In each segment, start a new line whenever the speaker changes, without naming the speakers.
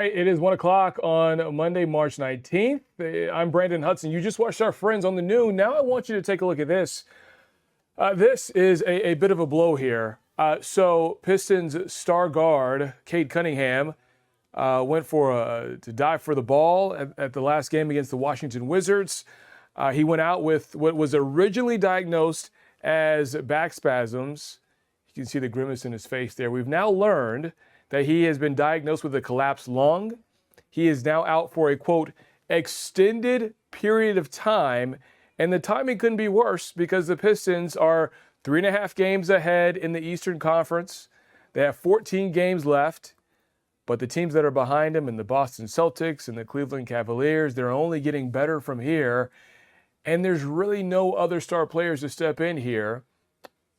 Hey, it is 1 o'clock on Monday, March 19th. I'm Brandon Hudson. You just watched our friends on the noon. Now I want you to take a look at this. This is a bit of a blow here. So Pistons star guard Cade Cunningham went to dive for the ball at the last game against the Washington Wizards. He went out with what was originally diagnosed as back spasms. You can see the grimace in his face there. We've now learned that he has been diagnosed with a collapsed lung. He is now out for a, quote, extended period of time. And the timing couldn't be worse because the Pistons are 3.5 games ahead in the Eastern Conference. They have 14 games left. But the teams that are behind them, and the Boston Celtics and the Cleveland Cavaliers, they're only getting better from here. And there's really no other star players to step in here.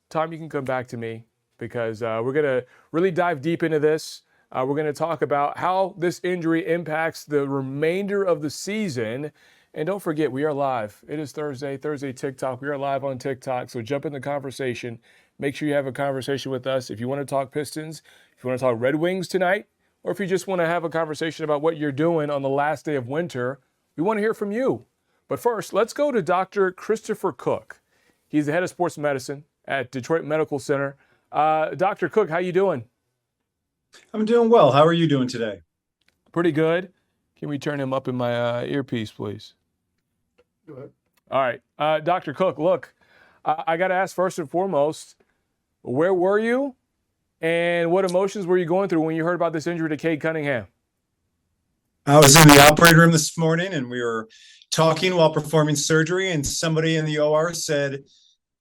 Tom, you can come back to me because we're going to really dive deep into this. We're going to talk about how this injury impacts the remainder of the season. And don't forget, we are live. It is Thursday TikTok. We are live on TikTok, so jump in the conversation. Make sure you have a conversation with us. If you want to talk Pistons, if you want to talk Red Wings tonight, or if you just want to have a conversation about what you're doing on the last day of winter, we want to hear from you. But first, let's go to Dr. Christopher Cook. He's the head of sports medicine at Detroit Medical Center. Dr. Cook, how you doing?
I'm doing well. How are you doing today?
Pretty good. Can we turn him up in my earpiece, please?
Go ahead.
All right. Dr. Cook, look, I got to ask first and foremost, where were you and what emotions were you going through when you heard about this injury to Cade Cunningham?
I was in the operating room this morning and we were talking while performing surgery, and somebody in the OR said,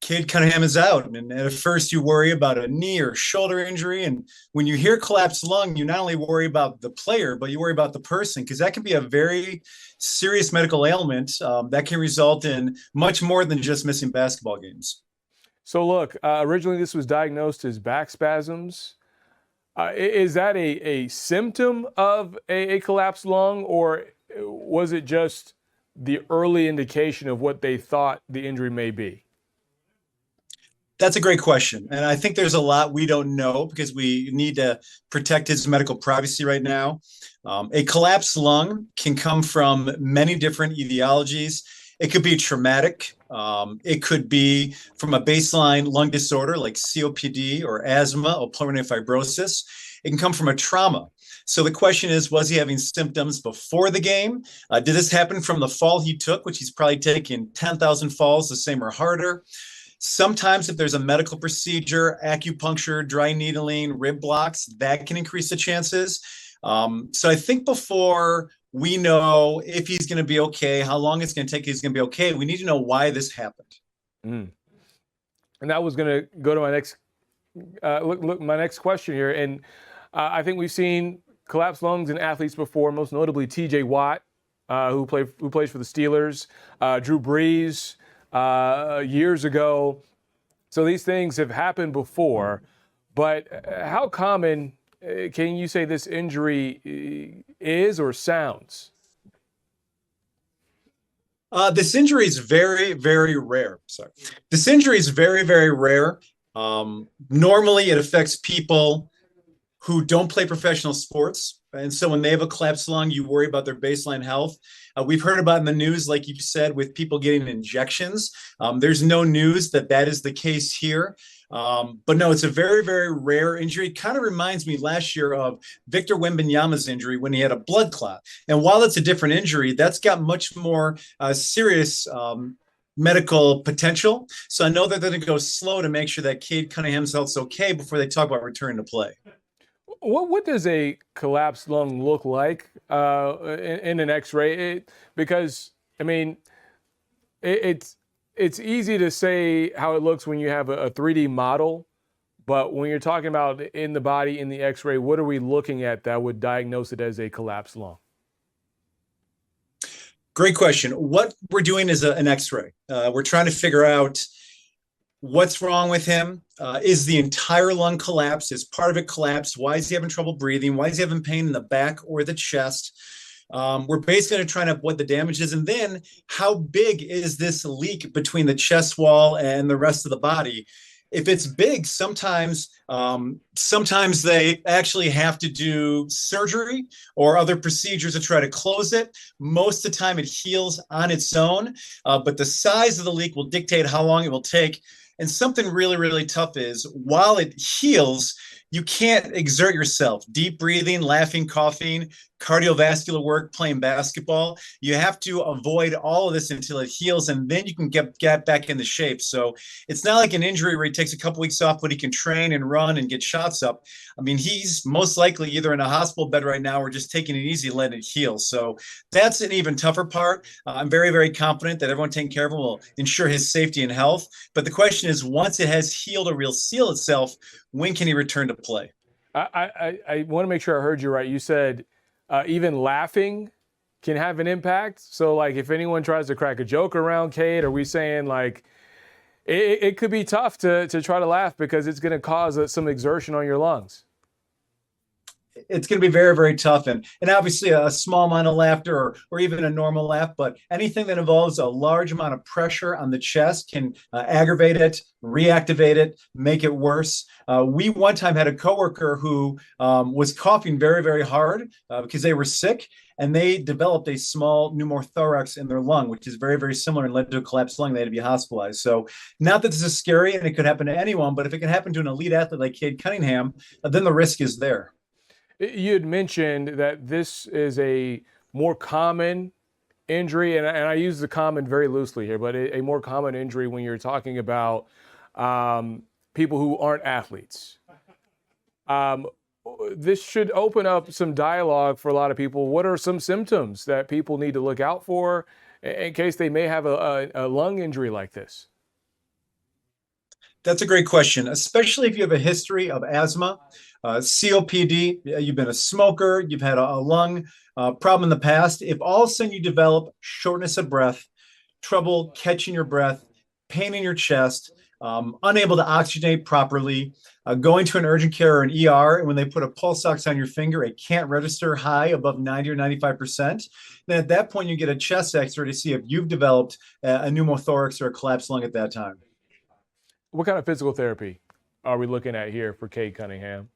Cade Cunningham is out. And at first you worry about a knee or shoulder injury. And when you hear collapsed lung, you not only worry about the player, but you worry about the person, because that can be a very serious medical ailment that can result in much more than just missing basketball games.
So look, originally this was diagnosed as back spasms. Is that a symptom of a collapsed lung, or was it just the early indication of what they thought the injury may be?
That's a great question. And I think there's a lot we don't know because we need to protect his medical privacy right now. A collapsed lung can come from many different etiologies. It could be traumatic. It could be from a baseline lung disorder like COPD or asthma or pulmonary fibrosis. It can come from a trauma. So the question is, was he having symptoms before the game? Did this happen from the fall he took, which he's probably taken 10,000 falls, the same or harder? Sometimes if there's a medical procedure, acupuncture, dry needling, rib blocks, that can increase the chances. So I think before we know if he's going to be okay, how long it's going to take, he's going to be okay, we need to know why this happened.
And that was going to go to my next my next question here. And I think we've seen collapsed lungs in athletes before, most notably T.J. Watt, who plays for the Steelers, Drew Brees, years ago. So these things have happened before, but how common can you say this injury is or sounds?
This injury is very, very rare. Sorry. This injury is very, very rare. Normally it affects people who don't play professional sports. And so when they have a collapsed lung, you worry about their baseline health. We've heard about in the news, like you said, with people getting injections. There's no news that that is the case here. But no, it's a very, very rare injury. It kind of reminds me last year of Victor Wembanyama's injury when he had a blood clot. And while it's a different injury, that's got much more serious medical potential. So I know that they're going to go slow to make sure that Cade Cunningham's health's okay before they talk about returning to play.
What does a collapsed lung look like in an X-ray? Because I mean, it's easy to say how it looks when you have a 3D model, but when you're talking about in the body in the X-ray, what are we looking at that would diagnose it as a collapsed lung?
Great question. What we're doing is an X-ray. We're trying to figure out what's wrong with him. Is the entire lung collapsed? Is part of it collapsed? Why is he having trouble breathing? Why is he having pain in the back or the chest? We're basically going to try to what the damage is. And then how big is this leak between the chest wall and the rest of the body? If it's big, sometimes they actually have to do surgery or other procedures to try to close it. Most of the time, it heals on its own, but the size of the leak will dictate how long it will take. And something really, really tough is while it heals, you can't exert yourself. Deep breathing, laughing, coughing, cardiovascular work, playing basketball. You have to avoid all of this until it heals, and then you can get back into shape. So it's not like an injury where he takes a couple weeks off, but he can train and run and get shots up. I mean, he's most likely either in a hospital bed right now or just taking it easy, letting it heal. So that's an even tougher part. I'm very, very confident that everyone taking care of him will ensure his safety and health. But the question is, once it has healed or will seal itself, when can he return to play?
I want to make sure I heard you right. You said even laughing can have an impact. So, like, if anyone tries to crack a joke around Cade, are we saying, like, it could be tough to try to laugh because it's going to cause some exertion on your lungs?
It's going to be very, very tough. And obviously a small amount of laughter or even a normal laugh, but anything that involves a large amount of pressure on the chest can aggravate it, reactivate it, make it worse. We one time had a coworker who was coughing very, very hard because they were sick, and they developed a small pneumothorax in their lung, which is very, very similar and led to a collapsed lung. They had to be hospitalized. So not that this is scary and it could happen to anyone, but if it can happen to an elite athlete like Cade Cunningham, then the risk is there.
You had mentioned that this is a more common injury, and I use the common very loosely here, but a more common injury when you're talking about people who aren't athletes. Um, this should open up some dialogue for a lot of people. What are some symptoms that people need to look out for in case they may have a lung injury like this?
That's a great question, especially if you have a history of asthma, COPD, you've been a smoker, you've had a lung problem in the past. If all of a sudden you develop shortness of breath, trouble catching your breath, pain in your chest, unable to oxygenate properly, going to an urgent care or an ER, and when they put a pulse ox on your finger, it can't register high above 90 or 95%. Then at that point, you get a chest x-ray to see if you've developed a pneumothorax or a collapsed lung at that time.
What kind of physical therapy are we looking at here for Cade Cunningham?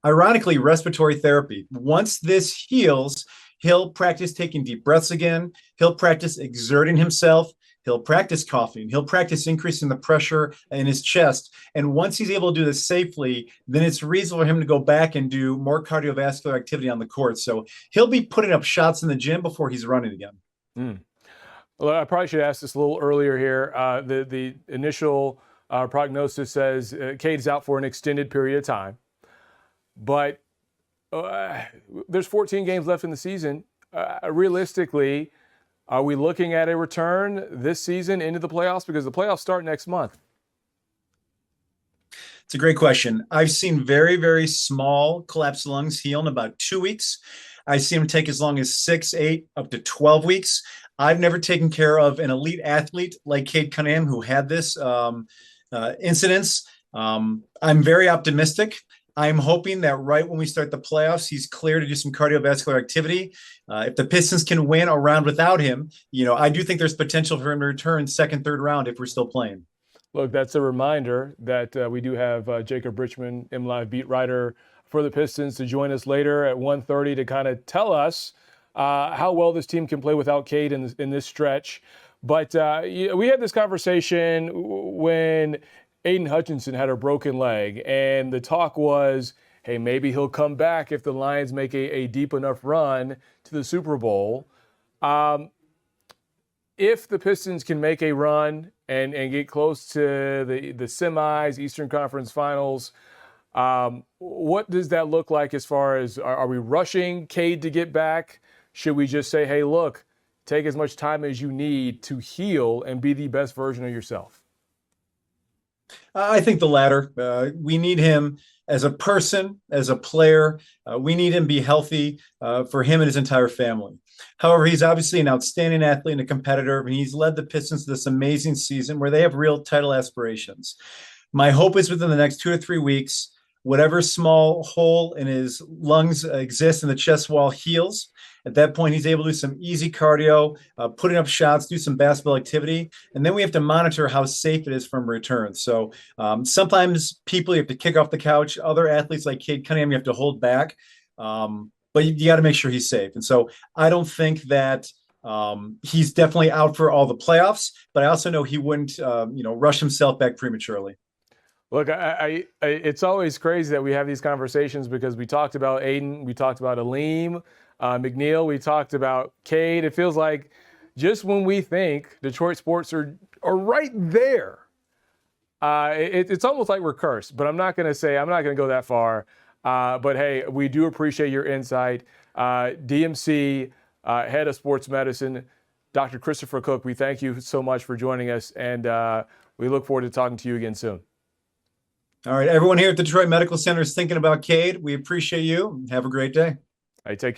Ironically, respiratory therapy. Once this heals, he'll practice taking deep breaths again. He'll practice exerting himself. He'll practice coughing. He'll practice increasing the pressure in his chest. And once he's able to do this safely, then it's reasonable for him to go back and do more cardiovascular activity on the court. So he'll be putting up shots in the gym before he's running again.
Mm. Well, I probably should ask this a little earlier here. The initial prognosis says Cade's out for an extended period of time, but there's 14 games left in the season. Realistically, are we looking at a return this season into the playoffs? Because the playoffs start next month.
It's a great question. I've seen very, very small collapsed lungs heal in about 2 weeks. I've seen them take as long as 6, 8, up to 12 weeks. I've never taken care of an elite athlete like Cade Cunningham who had this incidence. I'm very optimistic. I'm hoping that right when we start the playoffs, he's clear to do some cardiovascular activity. If the Pistons can win a round without him, I do think there's potential for him to return second, third round if we're still playing.
Look, that's a reminder that we do have Jacob Richmond, MLive beat writer for the Pistons, to join us later at 1:30 to kind of tell us how well this team can play without Cade in this stretch. But we had this conversation when Aiden Hutchinson had a broken leg, and the talk was, hey, maybe he'll come back if the Lions make a deep enough run to the Super Bowl. If the Pistons can make a run and get close to the semis, Eastern Conference Finals, what does that look like as far as are we rushing Cade to get back? Should we just say, hey, look, take as much time as you need to heal and be the best version of yourself?
I think the latter. We need him as a person, as a player. We need him to be healthy for him and his entire family. However, he's obviously an outstanding athlete and a competitor, and he's led the Pistons to this amazing season where they have real title aspirations. My hope is within the next 2 to 3 weeks, whatever small hole in his lungs exists in the chest wall heals. At that point, he's able to do some easy cardio, putting up shots, do some basketball activity, and then we have to monitor how safe it is from return. So sometimes people you have to kick off the couch. Other athletes like Cade Cunningham, you have to hold back. But you got to make sure he's safe. And so I don't think that he's definitely out for all the playoffs, but I also know he wouldn't, rush himself back prematurely.
Look, it's always crazy that we have these conversations because we talked about Aiden, we talked about Aleem, McNeil, we talked about Cade. It feels like just when we think Detroit sports are right there, it's almost like we're cursed. But I'm not going to go that far. But hey, we do appreciate your insight. DMC, head of sports medicine, Dr. Christopher Cook, we thank you so much for joining us, and we look forward to talking to you again soon.
All right, everyone here at the Detroit Medical Center is thinking about Cade. We appreciate you. Have a great day.
All right, take care.